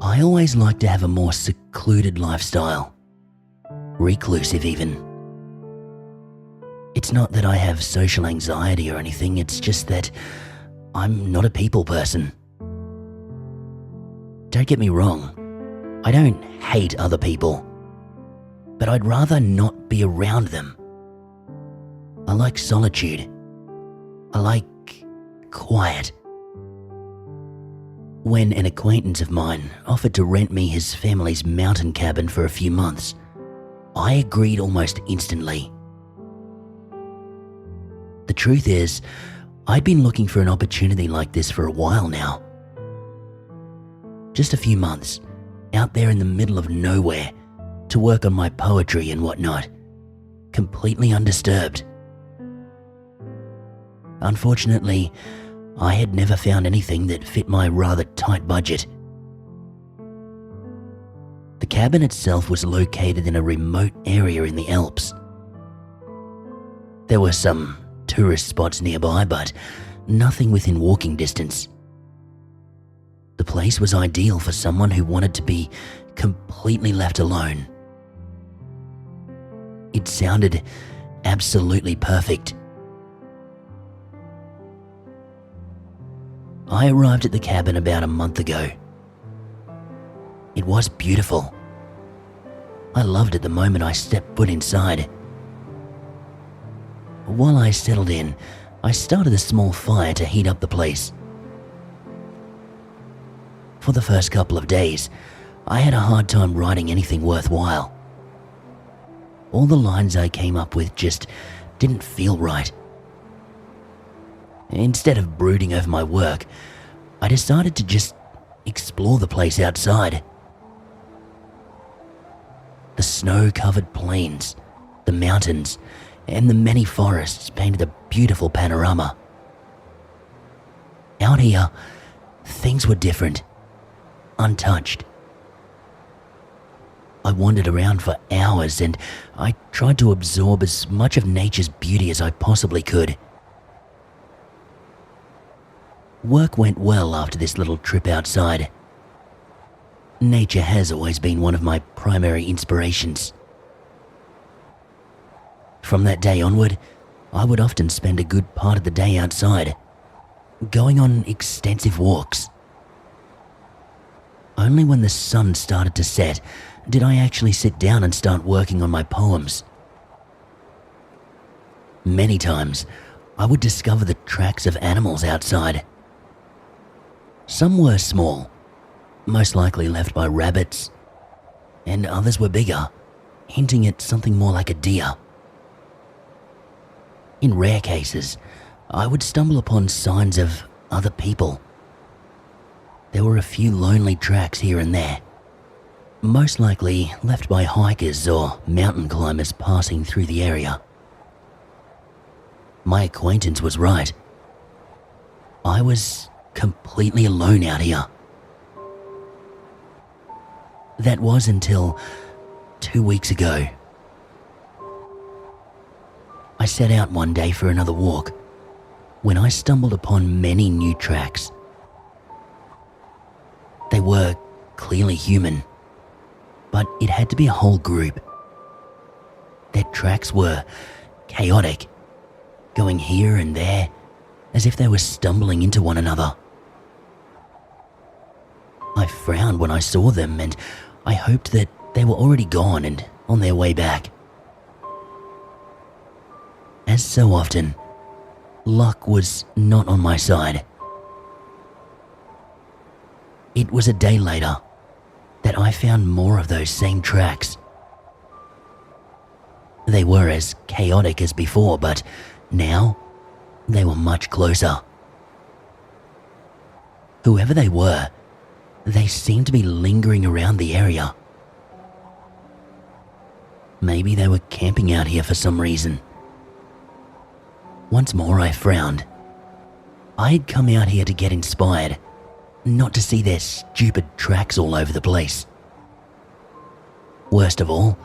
I always liked to have a more secluded lifestyle, reclusive even. It's not that I have social anxiety or anything, it's just that I'm not a people person. Don't get me wrong, I don't hate other people, but I'd rather not be around them. I like solitude. I like quiet. When an acquaintance of mine offered to rent me his family's mountain cabin for a few months, I agreed almost instantly. The truth is, I'd been looking for an opportunity like this for a while now. Just a few months, out there in the middle of nowhere, to work on my poetry and whatnot, completely undisturbed. Unfortunately, I had never found anything that fit my rather tight budget. The cabin itself was located in a remote area in the Alps. There were some tourist spots nearby, but nothing within walking distance. The place was ideal for someone who wanted to be completely left alone. It sounded absolutely perfect. I arrived at the cabin about a month ago. It was beautiful. I loved it the moment I stepped foot inside. While I settled in, I started a small fire to heat up the place. For the first couple of days, I had a hard time writing anything worthwhile. All the lines I came up with just didn't feel right. Instead of brooding over my work, I decided to just explore the place outside. The snow-covered plains, the mountains, and the many forests painted a beautiful panorama. Out here, things were different, untouched. I wandered around for hours and I tried to absorb as much of nature's beauty as I possibly could. Work went well after this little trip outside. Nature has always been one of my primary inspirations. From that day onward, I would often spend a good part of the day outside, going on extensive walks. Only when the sun started to set did I actually sit down and start working on my poems. Many times, I would discover the tracks of animals outside. Some were small, most likely left by rabbits, and others were bigger, hinting at something more like a deer. In rare cases, I would stumble upon signs of other people. There were a few lonely tracks here and there, most likely left by hikers or mountain climbers passing through the area. My acquaintance was right. I was completely alone out here. That was until 2 weeks ago. I set out one day for another walk when I stumbled upon many new tracks. They were clearly human, but it had to be a whole group. Their tracks were chaotic, going here and there as if they were stumbling into one another. I frowned when I saw them and I hoped that they were already gone and on their way back. As so often, luck was not on my side. It was a day later that I found more of those same tracks. They were as chaotic as before, but now they were much closer. Whoever they were, they seemed to be lingering around the area. Maybe they were camping out here for some reason. Once more I frowned. I had come out here to get inspired, not to see their stupid tracks all over the place. Worst of all,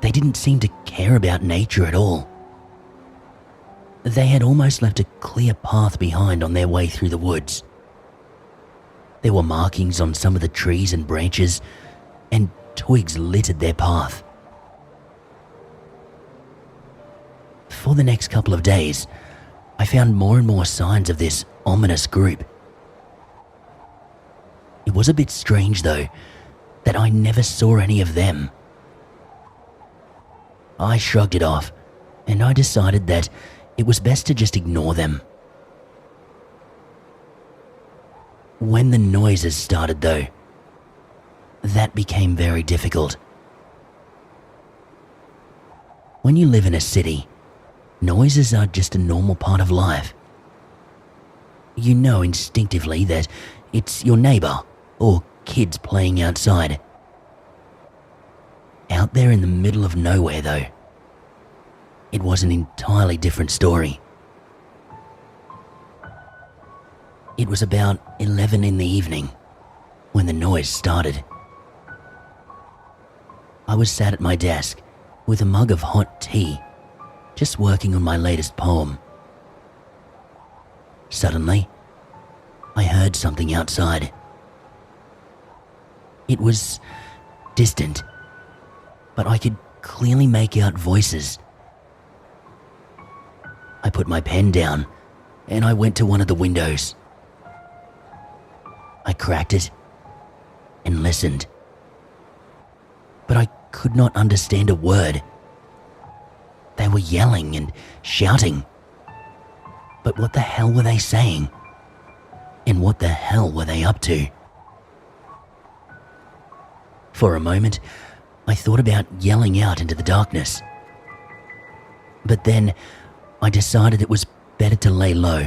they didn't seem to care about nature at all. They had almost left a clear path behind on their way through the woods. There were markings on some of the trees and branches, and twigs littered their path. For the next couple of days, I found more and more signs of this ominous group. It was a bit strange, though, that I never saw any of them. I shrugged it off, and I decided that it was best to just ignore them. When the noises started, though, that became very difficult. When you live in a city, noises are just a normal part of life. You know instinctively that it's your neighbor or kids playing outside. Out there in the middle of nowhere, though, it was an entirely different story. It was about 11 in the evening when the noise started. I was sat at my desk with a mug of hot tea, just working on my latest poem. Suddenly, I heard something outside. It was distant, but I could clearly make out voices. I put my pen down and I went to one of the windows. I cracked it and listened, but I could not understand a word. They were yelling and shouting, but what the hell were they saying? And what the hell were they up to? For a moment, I thought about yelling out into the darkness, but then I decided it was better to lay low.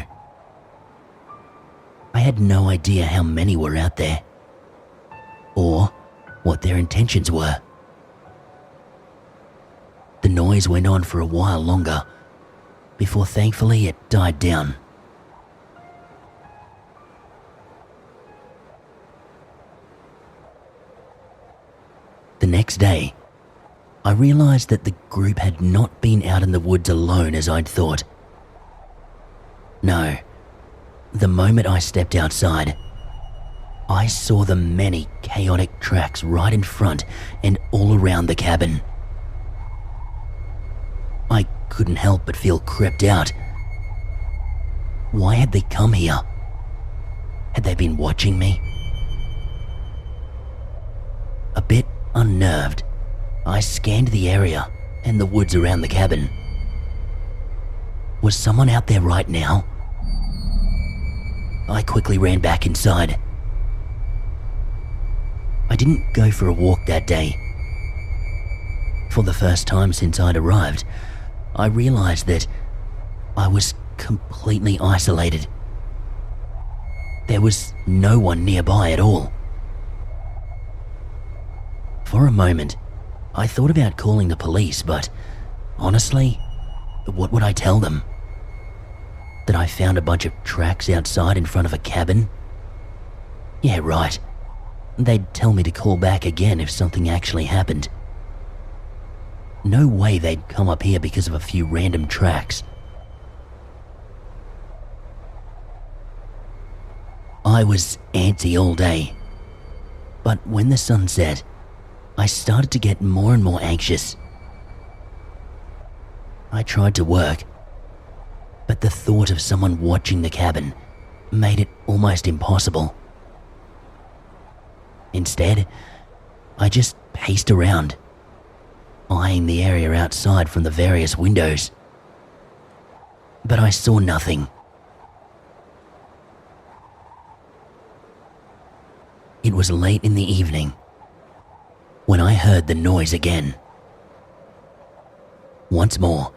I had no idea how many were out there, or what their intentions were. The noise went on for a while longer, before thankfully it died down. The next day, I realized that the group had not been out in the woods alone as I'd thought. No. The moment I stepped outside, I saw the many chaotic tracks right in front and all around the cabin. I couldn't help but feel creeped out. Why had they come here? Had they been watching me? A bit unnerved, I scanned the area and the woods around the cabin. Was someone out there right now? I quickly ran back inside. I didn't go for a walk that day. For the first time since I'd arrived, I realized that I was completely isolated. There was no one nearby at all. For a moment, I thought about calling the police, but honestly, what would I tell them? That I found a bunch of tracks outside in front of a cabin? Yeah, right. They'd tell me to call back again if something actually happened. No way they'd come up here because of a few random tracks. I was antsy all day, but when the sun set, I started to get more and more anxious. I tried to work, but the thought of someone watching the cabin made it almost impossible. Instead, I just paced around, eyeing the area outside from the various windows. But I saw nothing. It was late in the evening when I heard the noise again. Once more,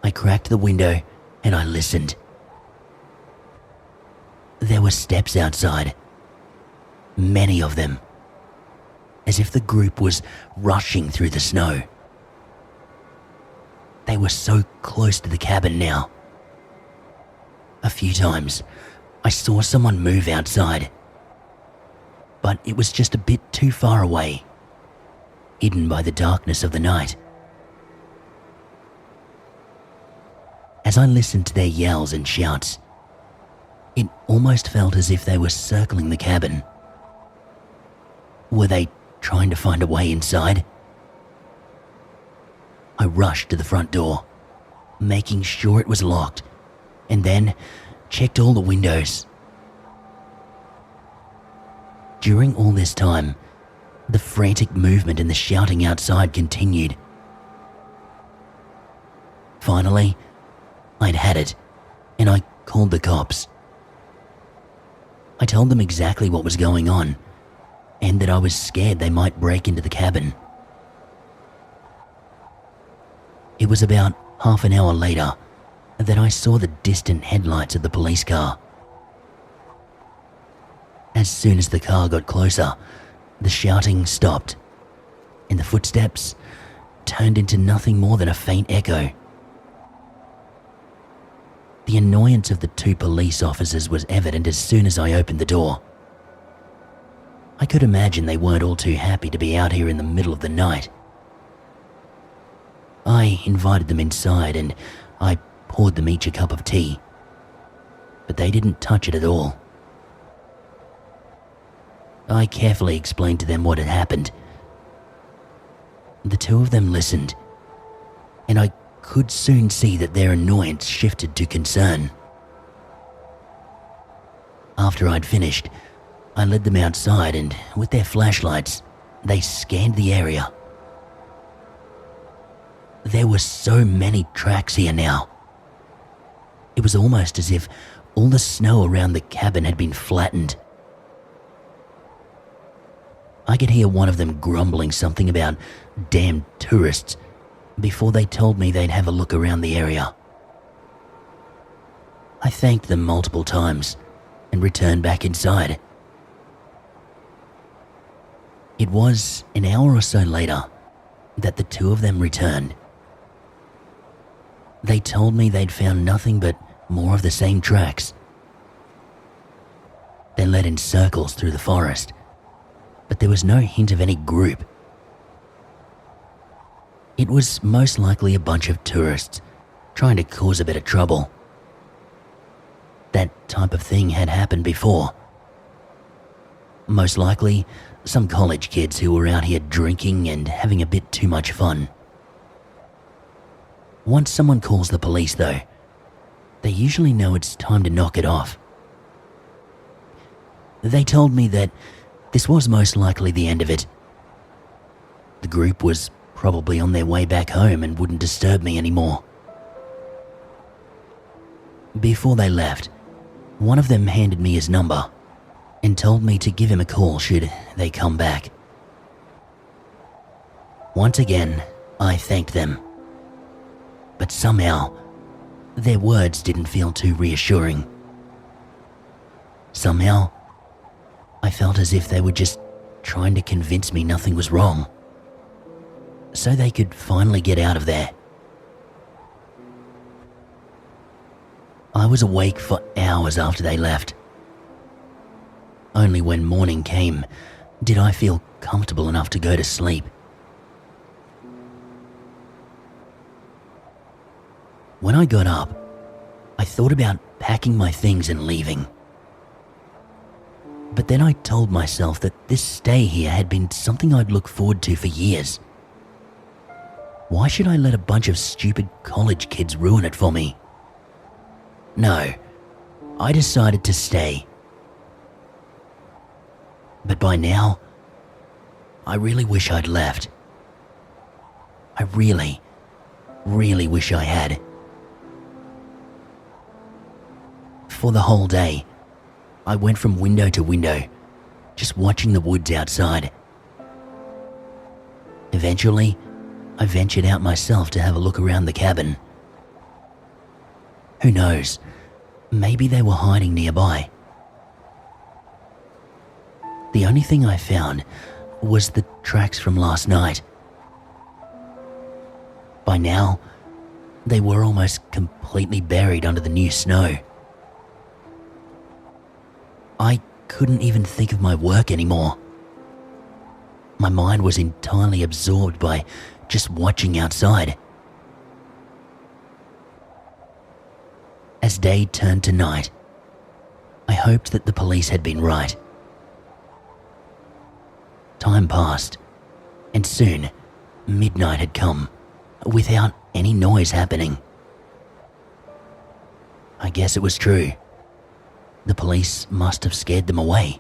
I cracked the window and I listened. There were steps outside, many of them, as if the group was rushing through the snow. They were so close to the cabin now. A few times, I saw someone move outside, but it was just a bit too far away, hidden by the darkness of the night. As I listened to their yells and shouts, it almost felt as if they were circling the cabin, Were they trying to find a way inside? I rushed to the front door, making sure it was locked, and then checked all the windows. During all this time, the frantic movement and the shouting outside continued. Finally, I'd had it, and I called the cops. I told them exactly what was going on, and that I was scared they might break into the cabin. It was about half an hour later that I saw the distant headlights of the police car. As soon as the car got closer, the shouting stopped, and the footsteps turned into nothing more than a faint echo. The annoyance of the two police officers was evident as soon as I opened the door. I could imagine they weren't all too happy to be out here in the middle of the night. I invited them inside and I poured them each a cup of tea, but they didn't touch it at all. I carefully explained to them what had happened. The two of them listened, and I could soon see that their annoyance shifted to concern. After I'd finished, I led them outside and, with their flashlights, they scanned the area. There were so many tracks here now. It was almost as if all the snow around the cabin had been flattened. I could hear one of them grumbling something about damned tourists before they told me they'd have a look around the area. I thanked them multiple times and returned back inside. It was an hour or so later that the two of them returned. They told me they'd found nothing but more of the same tracks. They led in circles through the forest, but there was no hint of any group. It was most likely a bunch of tourists trying to cause a bit of trouble. That type of thing had happened before. Most likely, some college kids who were out here drinking and having a bit too much fun. Once someone calls the police though, they usually know it's time to knock it off. They told me that this was most likely the end of it. The group was probably on their way back home and wouldn't disturb me anymore. Before they left, one of them handed me his number and told me to give him a call should they come back. Once again, I thanked them. But somehow, their words didn't feel too reassuring. Somehow, I felt as if they were just trying to convince me nothing was wrong, so they could finally get out of there. I was awake for hours after they left. Only when morning came did I feel comfortable enough to go to sleep. When I got up, I thought about packing my things and leaving. But then I told myself that this stay here had been something I'd looked forward to for years. Why should I let a bunch of stupid college kids ruin it for me? No, I decided to stay. But by now, I really wish I'd left. I really, really wish I had. For the whole day, I went from window to window, just watching the woods outside. Eventually, I ventured out myself to have a look around the cabin. Who knows, maybe they were hiding nearby. The only thing I found was the tracks from last night. By now, they were almost completely buried under the new snow. I couldn't even think of my work anymore. My mind was entirely absorbed by just watching outside. As day turned to night, I hoped that the police had been right. Time passed, and soon midnight had come without any noise happening. I guess it was true. The police must have scared them away.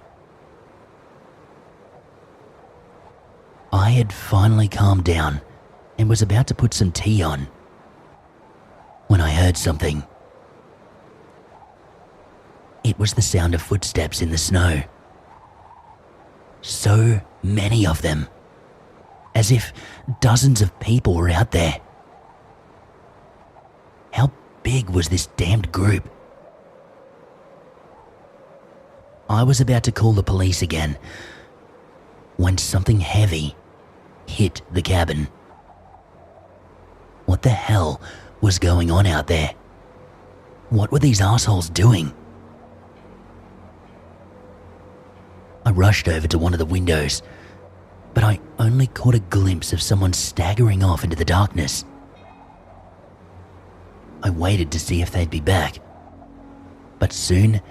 I had finally calmed down and was about to put some tea on when I heard something. It was the sound of footsteps in the snow. So many of them, as if dozens of people were out there. How big was this damned group? I was about to call the police again when something heavy hit the cabin. What the hell was going on out there? What were these assholes doing? I rushed over to one of the windows, but I only caught a glimpse of someone staggering off into the darkness. I waited to see if they'd be back, but soon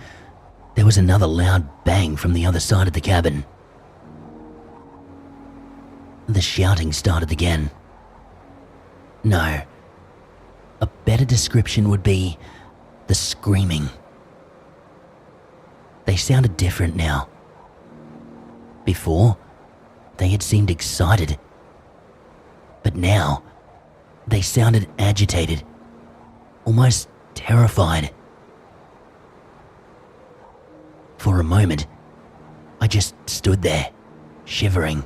there was another loud bang from the other side of the cabin. The shouting started again. No, a better description would be the screaming. They sounded different now. Before, they had seemed excited, but now they sounded agitated, almost terrified. For a moment, I just stood there, shivering.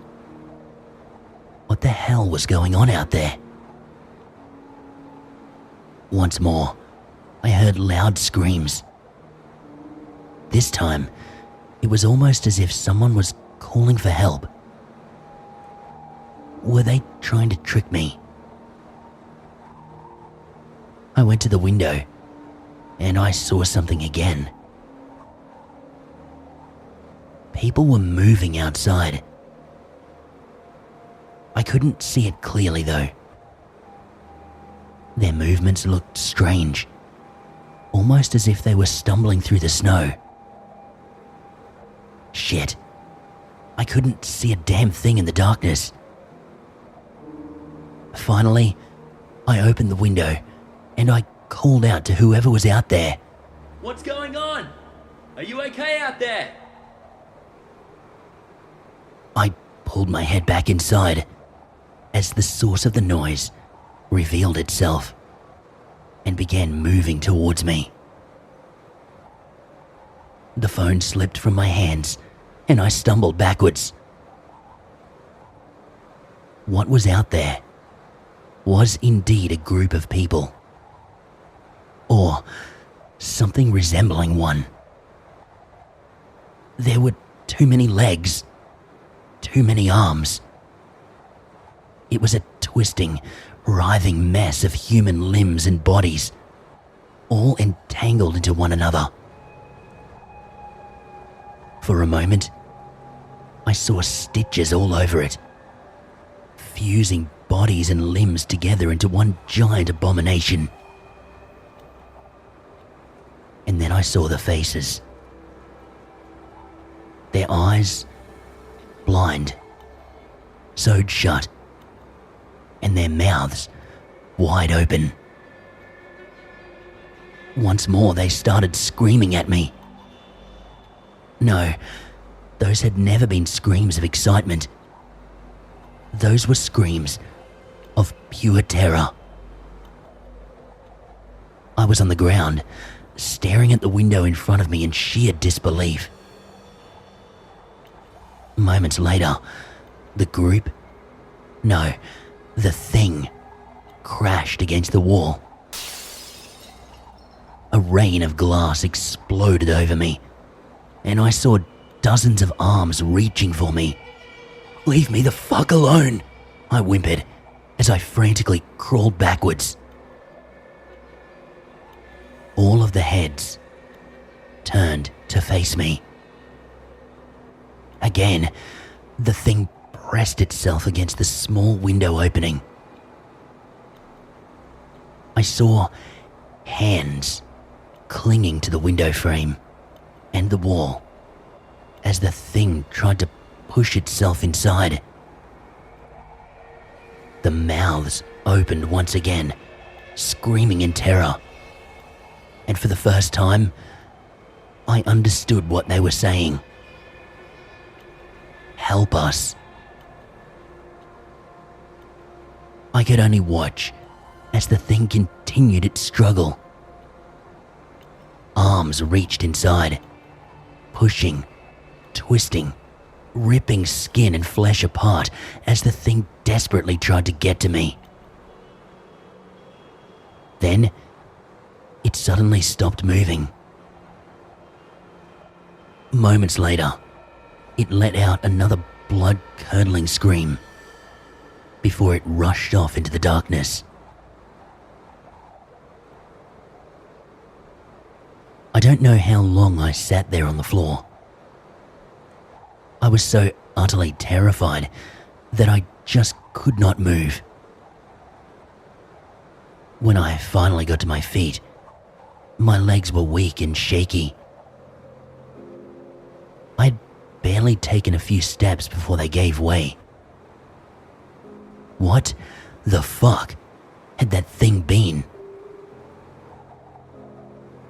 What the hell was going on out there? Once more, I heard loud screams. This time, it was almost as if someone was calling for help. Were they trying to trick me? I went to the window, and I saw something again. People were moving outside. I couldn't see it clearly though. Their movements looked strange, almost as if they were stumbling through the snow. Shit. I couldn't see a damn thing in the darkness. Finally, I opened the window and I called out to whoever was out there. What's going on? Are you okay out there? I pulled my head back inside as the source of the noise revealed itself and began moving towards me. The phone slipped from my hands and I stumbled backwards. What was out there was indeed a group of people, or something resembling one. There were too many legs, too many arms. It was a twisting, writhing mess of human limbs and bodies, all entangled into one another. For a moment, I saw stitches all over it, fusing bodies and limbs together into one giant abomination. And then I saw the faces. Their eyes, blind, sewed shut, and their mouths wide open. Once more they started screaming at me. No, those had never been screams of excitement. Those were screams of pure terror. I was on the ground, staring at the window in front of me in sheer disbelief. Moments later, the thing crashed against the wall. A rain of glass exploded over me, and I saw dozens of arms reaching for me. "Leave me the fuck alone," I whimpered as I frantically crawled backwards. All of the heads turned to face me. Again, the thing pressed itself against the small window opening. I saw hands clinging to the window frame and the wall as the thing tried to push itself inside. The mouths opened once again, screaming in terror. And for the first time, I understood what they were saying. Help us. I could only watch as the thing continued its struggle. Arms reached inside, pushing, twisting, ripping skin and flesh apart as the thing desperately tried to get to me. Then, it suddenly stopped moving. Moments later, it let out another blood-curdling scream before it rushed off into the darkness. I don't know how long I sat there on the floor. I was so utterly terrified that I just could not move. When I finally got to my feet, my legs were weak and shaky. I'd barely taken a few steps before they gave way. What the fuck had that thing been?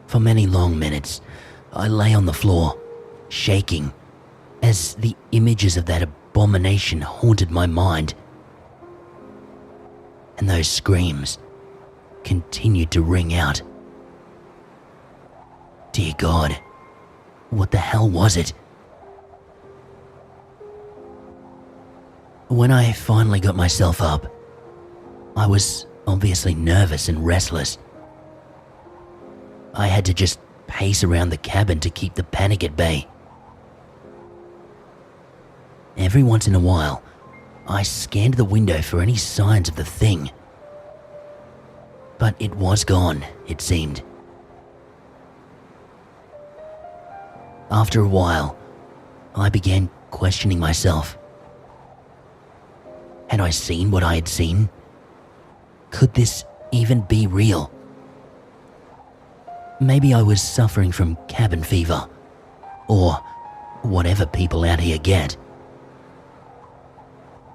For many long minutes, I lay on the floor, shaking, as the images of that abomination haunted my mind. And those screams continued to ring out. Dear God, what the hell was it? When I finally got myself up, I was obviously nervous and restless. I had to just pace around the cabin to keep the panic at bay. Every once in a while, I scanned the window for any signs of the thing. But it was gone, it seemed. After a while, I began questioning myself. Had I seen what I had seen? Could this even be real? Maybe I was suffering from cabin fever, or whatever people out here get.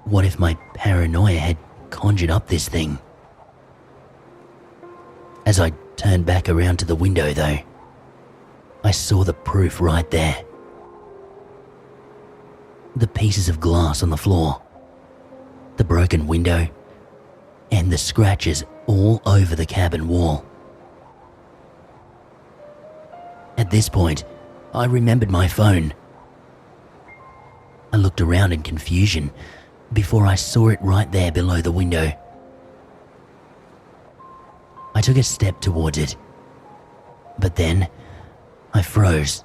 What if my paranoia had conjured up this thing? As I turned back around to the window though, I saw the proof right there. The pieces of glass on the floor, the broken window, and the scratches all over the cabin wall. At this point, I remembered my phone. I looked around in confusion before I saw it right there below the window. I took a step towards it, but then I froze.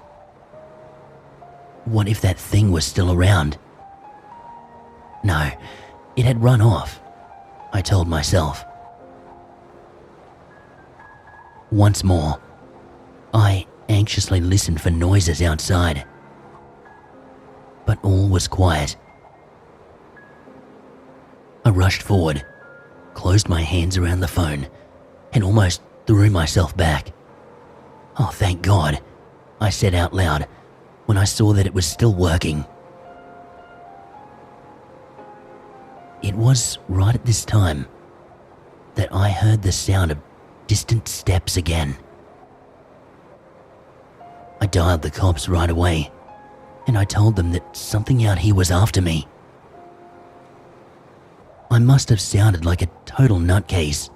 What if that thing was still around? No, it had run off, I told myself. Once more, I anxiously listened for noises outside, but all was quiet. I rushed forward, closed my hands around the phone, and almost threw myself back. Oh, thank God, I said out loud when I saw that it was still working. It was right at this time that I heard the sound of distant steps again. I dialed the cops right away, and I told them that something out here was after me. I must have sounded like a total nutcase.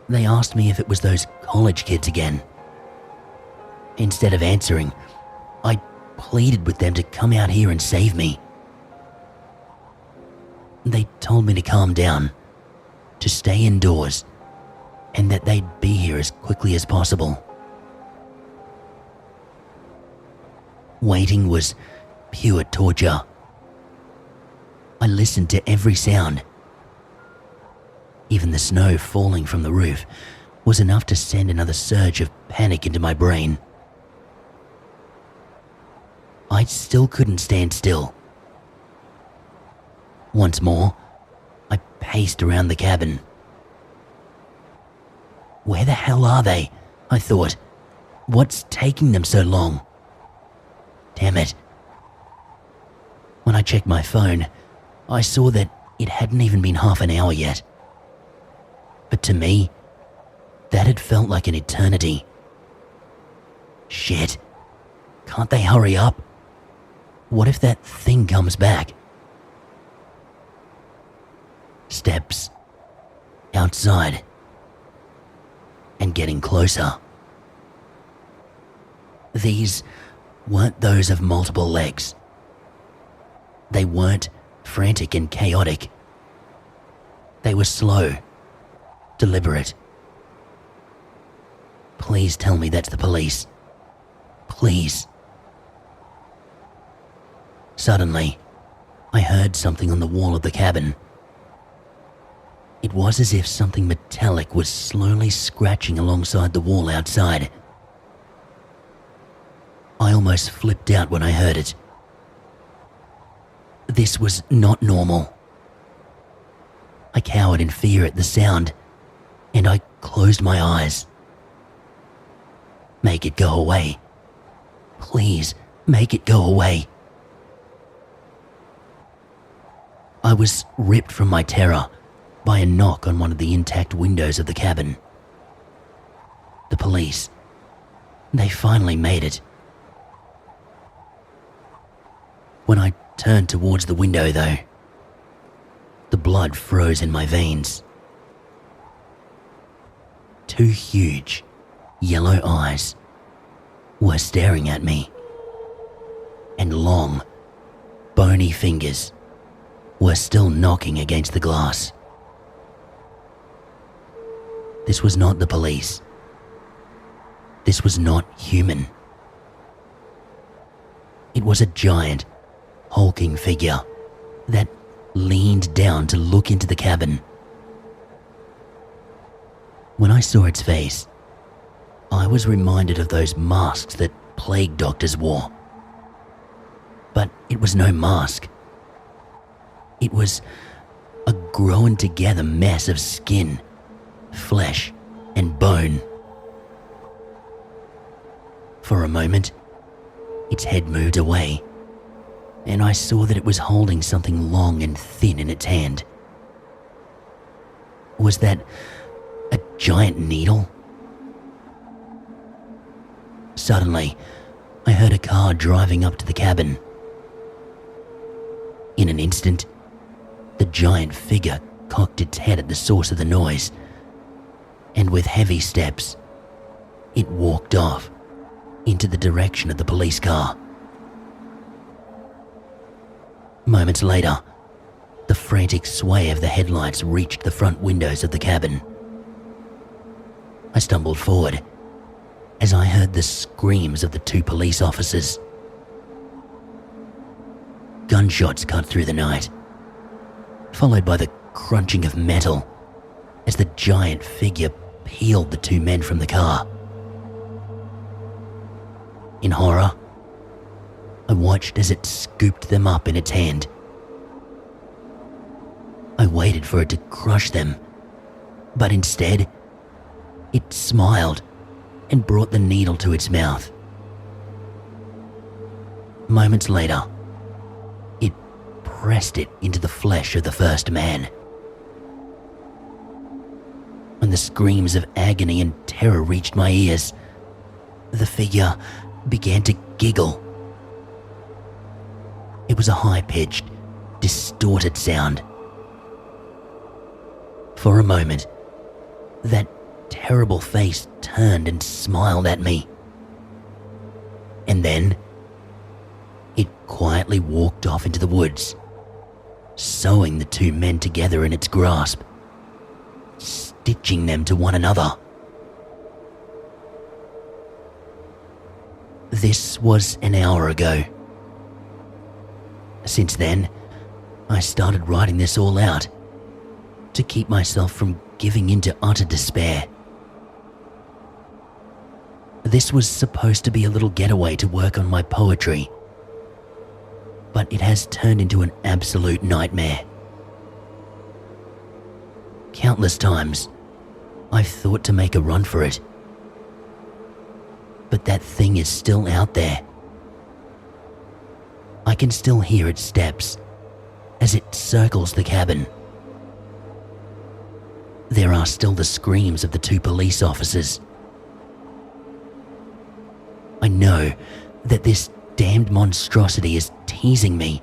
They asked me if it was those college kids again. Instead of answering, I pleaded with them to come out here and save me. They told me to calm down, to stay indoors, and that they'd be here as quickly as possible. Waiting was pure torture. I listened to every sound. Even the snow falling from the roof was enough to send another surge of panic into my brain. I still couldn't stand still. Once more, I paced around the cabin. Where the hell are they? I thought. What's taking them so long? Damn it. When I checked my phone, I saw that it hadn't even been half an hour yet. But to me, that had felt like an eternity. Shit. Can't they hurry up? What if that thing comes back? Steps. Outside. And getting closer. These weren't those of multiple legs. They weren't frantic and chaotic. They were slow, deliberate. Please tell me that's the police. Please. Suddenly, I heard something on the wall of the cabin. It was as if something metallic was slowly scratching alongside the wall outside. I almost flipped out when I heard it. This was not normal. I cowered in fear at the sound, and I closed my eyes. Make it go away. Please, make it go away. I was ripped from my terror by a knock on one of the intact windows of the cabin. The police. They finally made it. When I turned towards the window, though, the blood froze in my veins. Two huge, yellow eyes were staring at me, and long, bony fingers were still knocking against the glass. This was not the police. This was not human. It was a giant, hulking figure that leaned down to look into the cabin. When I saw its face, I was reminded of those masks that plague doctors wore. But it was no mask. It was a grown together mess of skin, flesh, and bone. For a moment, its head moved away, and I saw that it was holding something long and thin in its hand. Was that a giant needle? Suddenly, I heard a car driving up to the cabin. In an instant, the giant figure cocked its head at the source of the noise, and with heavy steps, it walked off into the direction of the police car. Moments later, the frantic sway of the headlights reached the front windows of the cabin. I stumbled forward as I heard the screams of the two police officers. Gunshots cut through the night, followed by the crunching of metal as the giant figure peeled the two men from the car. In horror, I watched as it scooped them up in its hand. I waited for it to crush them, but instead, it smiled and brought the needle to its mouth. Moments later, it pressed it into the flesh of the first man. When the screams of agony and terror reached my ears, the figure began to giggle. It was a high-pitched, distorted sound. For a moment, that terrible face turned and smiled at me. And then, it quietly walked off into the woods, sewing the two men together in its grasp, stitching them to one another. This was an hour ago. Since then, I started writing this all out to keep myself from giving in to utter despair. This was supposed to be a little getaway to work on my poetry, but it has turned into an absolute nightmare. Countless times, I've thought to make a run for it, but that thing is still out there. I can still hear its steps as it circles the cabin. There are still the screams of the 2 police officers. I know that this damned monstrosity is teasing me,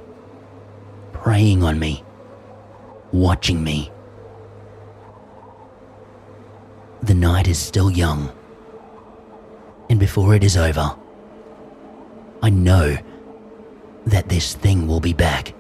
preying on me, watching me. The night is still young, and before it is over, I know that this thing will be back.